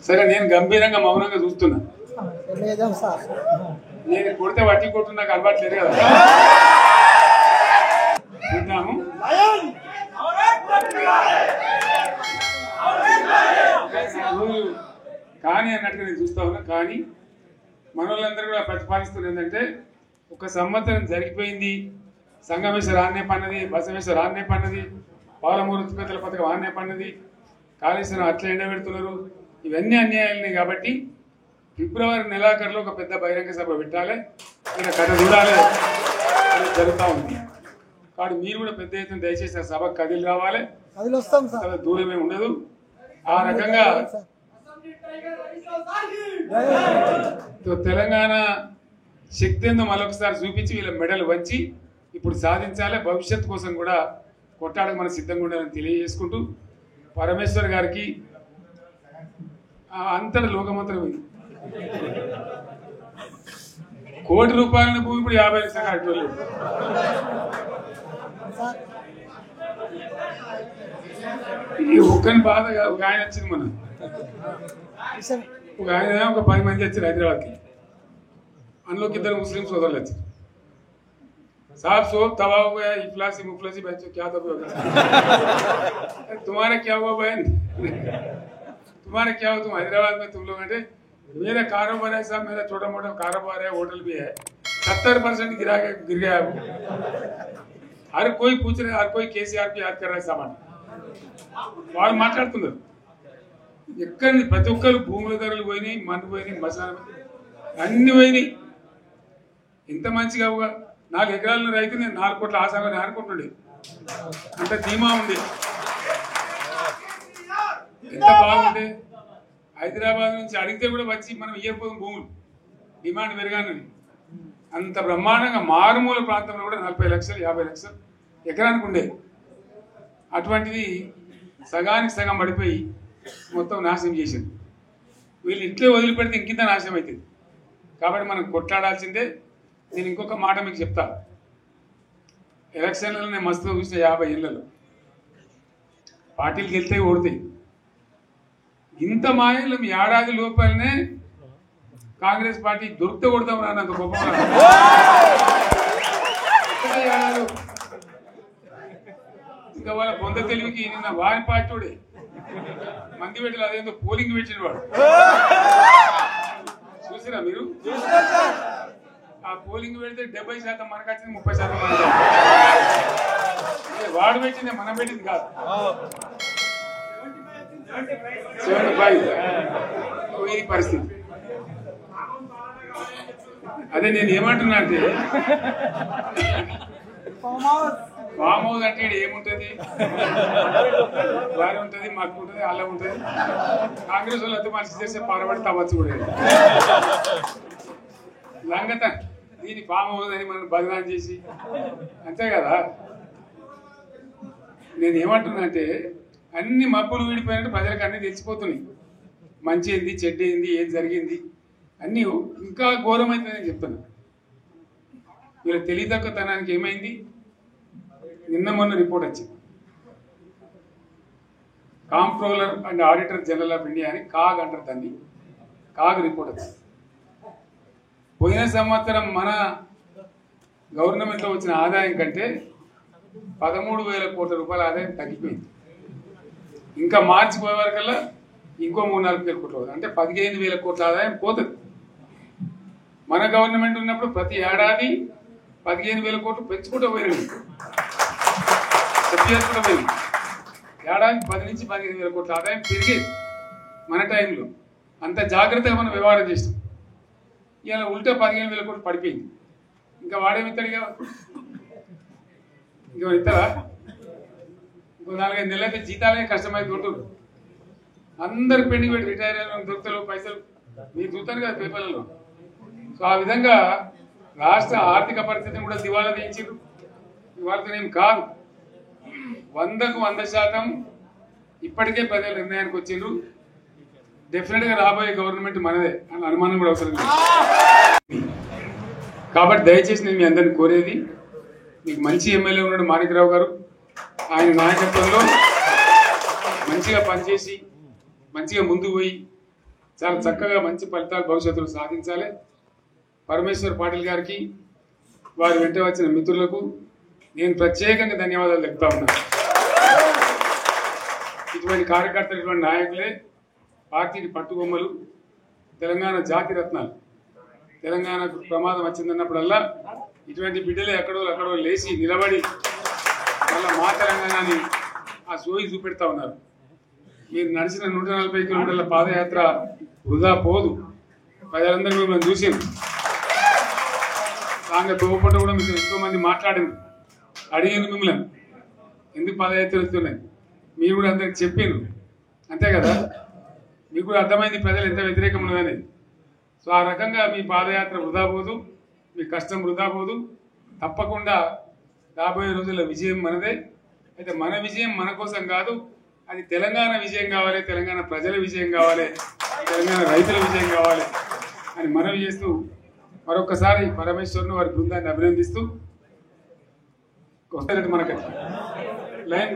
సరే నేను గంభీరంగా మౌనంగా చూస్తున్నా. నేను కొడితే వట్టి కొట్టు నాకు అలవాట్లేదు కదా. చూద్దాము. కానీ అన్నట్టుగా నేను చూస్తా ఉన్నా. కానీ మనోళ్ళందరూ కూడా ప్రతిపాదిస్తున్నారు ఏంటంటే, ఒక సంవత్సరం జరిగిపోయింది, సంగమేశ్వర ఆన్నే పన్నది, బసవేశ్వర ఆన్నే పన్నది, పాలమూరు ఉత్పత్తుల పథకం ఆన్నే పన్నది, కాళేశ్వరం అట్లా ఎండబెడుతున్నారు, ఇవన్నీ అన్యాయాలని. కాబట్టి ఫిబ్రవరి నెలాఖరులో ఒక పెద్ద బహిరంగ సభ పెట్టాలి, ఇలా కథ చూడాలి జరుగుతూ ఉంది. కాబట్టి మీరు కూడా పెద్ద ఎత్తున దయచేసి ఆ సభకు కదిలి రావాలి, దూరమే ఉండదు. ఆ రకంగా తెలంగాణ శక్తి ఏందో మరొకసారి చూపించి వీళ్ళ మెడలు వంచి ఇప్పుడు సాధించాలి. భవిష్యత్తు కోసం కూడా కొట్టాడకు మనం సిద్ధంగా ఉండాలని తెలియజేసుకుంటూ, పరమేశ్వర్ గారికి అంతటి లోకమంత్రం ఉంది. కోటి రూపాయల భూమి ఇప్పుడు 50 లక్షలు కట్టలేదు. ఈ ఒక్కని బాధ ఒక ఆయన వచ్చింది, మన ఒక ఆయన ఒక 10 మంది వచ్చారు హైదరాబాద్కి. అందులోకి 2 मुस्लिम సోదరులు వచ్చారు. साहब सोब तबाह हो गया, इफलासी मुफलसी बच्चों क्या दबे हो गया, तुम्हारा क्या हुआ बहन, तुम्हारा क्या हुआ, तुम हैदराबाद में तुम लोग हैं, मेरा कारोबार है साहब, मेरा छोटा मोटा कारोबार है, होटल भी है, 70% गिर गया। हर कोई पूछ रहे, हर कोई केसीआर की याद कर रहा है सामान. వాళ్ళు మాట్లాడుతున్నారు. ఎక్కడ ప్రతి ఒక్కరు భూముల ధరలు పోయినాయి, మందు పోయినాయి, మసాలా అన్ని పోయినాయి. ఇంత మంచిగా 4 ఎకరాల రైతు నేను 4 కోట్ల ఆశాలని అనుకుంటుండే, అంత ధీమా ఉంది, ఎంత బాగుంటే. హైదరాబాద్ నుంచి అడిగితే కూడా వచ్చి మనం ఇయ్యకపోదు భూములు, డిమాండ్ పెరగానని. అంత బ్రహ్మాండంగా మారుమూల ప్రాంతంలో కూడా 40 లక్షలు 50 లక్షలు ఎకరానికి ఉండే. అటువంటిది సగానికి సగం పడిపోయి మొత్తం నాశనం చేసింది. వీళ్ళు ఇట్లే వదిలిపెడితే ఇంకింత నాశనం అవుతుంది. కాబట్టి మనం కొట్లాడాల్సిందే. నేను ఇంకొక మాట మీకు చెప్తా. ఎలక్షన్లలో నేను మస్తుగా చూసిన 50 ఏళ్లలో పార్టీలకు వెళ్తే ఓడతాయి. ఇంత మాయలు ఏడాది లోపలనే కాంగ్రెస్ పార్టీ దొరికితే కొడతాం రానంత గొప్ప ఏడాది. ఇంకా వాళ్ళ పొంద తెలివికి నిన్న వారి పార్టీడే మంది పెట్టాలి, అదేందో పోలింగ్ పెట్టిన వాడు చూసిరా మీరు. ఆ పోలింగ్ పెడితే 70% మనకు వచ్చింది, 30% మనకు. వాడు పెట్టింది మనం పెట్టింది కాదు. 75 ఈ పరిస్థితి. అదే నేను ఏమంటున్నా అంటే, ఫామ్ హౌస్ అంటే ఏముంటది, వారి ఉంటుంది, మాకు ఉంటుంది, అలా ఉంటుంది. కాంగ్రెస్ వాళ్ళు అయితే మనిషి చేస్తే పారబడి తవ్వచ్చు కూడా లంగత. దీన్ని ఫామ్ హౌస్ అని మనం బదనాం చేసి అంతే కదా. నేను ఏమంటున్నా అంటే, అన్ని మబ్బులు వీడిపోయినట్టు ప్రజలకు అన్ని తెలిసిపోతున్నాయి. మంచి ఏంది, చెడ్డ ఏంది, ఏం జరిగింది అన్నీ. ఇంకా ఘోరమైతే నేను చెప్తున్నా. వీళ్ళ తెలియదక్కతనానికి ఏమైంది, నిన్న మొన్న రిపోర్ట్ వచ్చింది. Comptroller and auditor general of India అని కాగ్ అంటారు దాన్ని. కాగ్ రిపోర్ట్ వచ్చింది. పోయిన సంవత్సరం మన గవర్నమెంట్లో వచ్చిన ఆదాయం కంటే 13,000 కోట్ల రూపాయల ఆదాయం తగ్గిపోయింది. ఇంకా మార్చి పోయే వరకల్లా ఇంకో 3-4 కోట్ల, అంటే 15,000 కోట్ల ఆదాయం పోతుంది. మన గవర్నమెంట్ ఉన్నప్పుడు ప్రతి ఏడాది 15,000 కోట్లు పెంచుకుంటూ పోయింది, చెప్పేసుకుంటూ పోయింది. ఏడాది 10 నుంచి 15,000 కోట్ల ఆదాయం పెరిగేది మన టైంలో. అంత జాగ్రత్తగా మనం వ్యవహారం చేస్తాం. ఇలా ఉల్టా 15,000 కోట్లు పడిపోయింది. ఇంకా వాడేమిస్తాడుగా, ఇంకో ఇస్తారా? ఇంకో 4-5 నెలలు అయితే జీతాలే కష్టమైంది కొట్టు. అందరు పెండింగ్ పెట్టి రిటైర్ అయిన దొరుకుతారు పైసలు, మీరు చూస్తారు కదా పేపర్లలో. సో ఆ విధంగా రాష్ట్ర ఆర్థిక పరిస్థితిని కూడా దివాలా తీయించారు. ఇవాళతోనేం కాదు, 100కు 100% ఇప్పటికే ప్రజలు నిర్ణయానికి వచ్చిండ్రు. డెఫినెట్గా రాబోయే గవర్నమెంట్ మనదే అని అనుమానం కూడా అవసరం లేదు. కాబట్టి దయచేసి నేను మీ అందరిని కోరేది, మీకు మంచి ఎమ్మెల్యే ఉన్నాడు మాణిక్రావు గారు, ఆయన నాయకత్వంలో మంచిగా పనిచేసి మంచిగా ముందుకు పోయి చాలా చక్కగా మంచి ఫలితాలు భవిష్యత్తులో సాధించాలి. పరమేశ్వర్ పాటిల్ గారికి వారి వెంట వచ్చిన మిత్రులకు నేను ప్రత్యేకంగా ధన్యవాదాలు చెప్తా ఉన్నాను. ఇటువంటి కార్యకర్తలు, ఇటువంటి నాయకులే పార్టీకి పట్టుబొమ్మలు, తెలంగాణ జాతి రత్నాలు. తెలంగాణకు ప్రమాదం వచ్చిందన్నప్పుడల్లా ఇటువంటి బిడ్డలే ఎక్కడో లేచి నిలబడి మళ్ళీ మా తెలంగాణని ఆ సోయి చూపెడతా ఉన్నారు. మీరు నడిచిన 140 కిలోమీటర్ల పాదయాత్ర వృధా పోదు. ప్రజలందరూ మిమ్మల్ని చూసింది. దాంట్లో తోపట కూడా మీకు ఎంతో మంది మాట్లాడింది, అడిగింది మిమ్మల్ని ఎందుకు పాదయాత్ర వెళ్తున్నాయి. మీరు కూడా అందరికి చెప్పారు, అంతే కదా. మీకు కూడా అర్థమైంది ప్రజలు ఎంత వ్యతిరేకం ఉన్నదనేది. సో ఆ రకంగా మీ పాదయాత్ర వృధా పోదు, మీ కష్టం వృధా పోదు. తప్పకుండా రాబోయే రోజుల్లో విజయం మనదే. అయితే మన విజయం మన కోసం కాదు, అది తెలంగాణ విజయం కావాలి, తెలంగాణ ప్రజల విజయం కావాలి, తెలంగాణ రైతుల విజయం కావాలి అని మనవి చేస్తూ మరొకసారి పరమేశ్వరుని వారి బృందాన్ని అభినందిస్తూ మనకి లైన్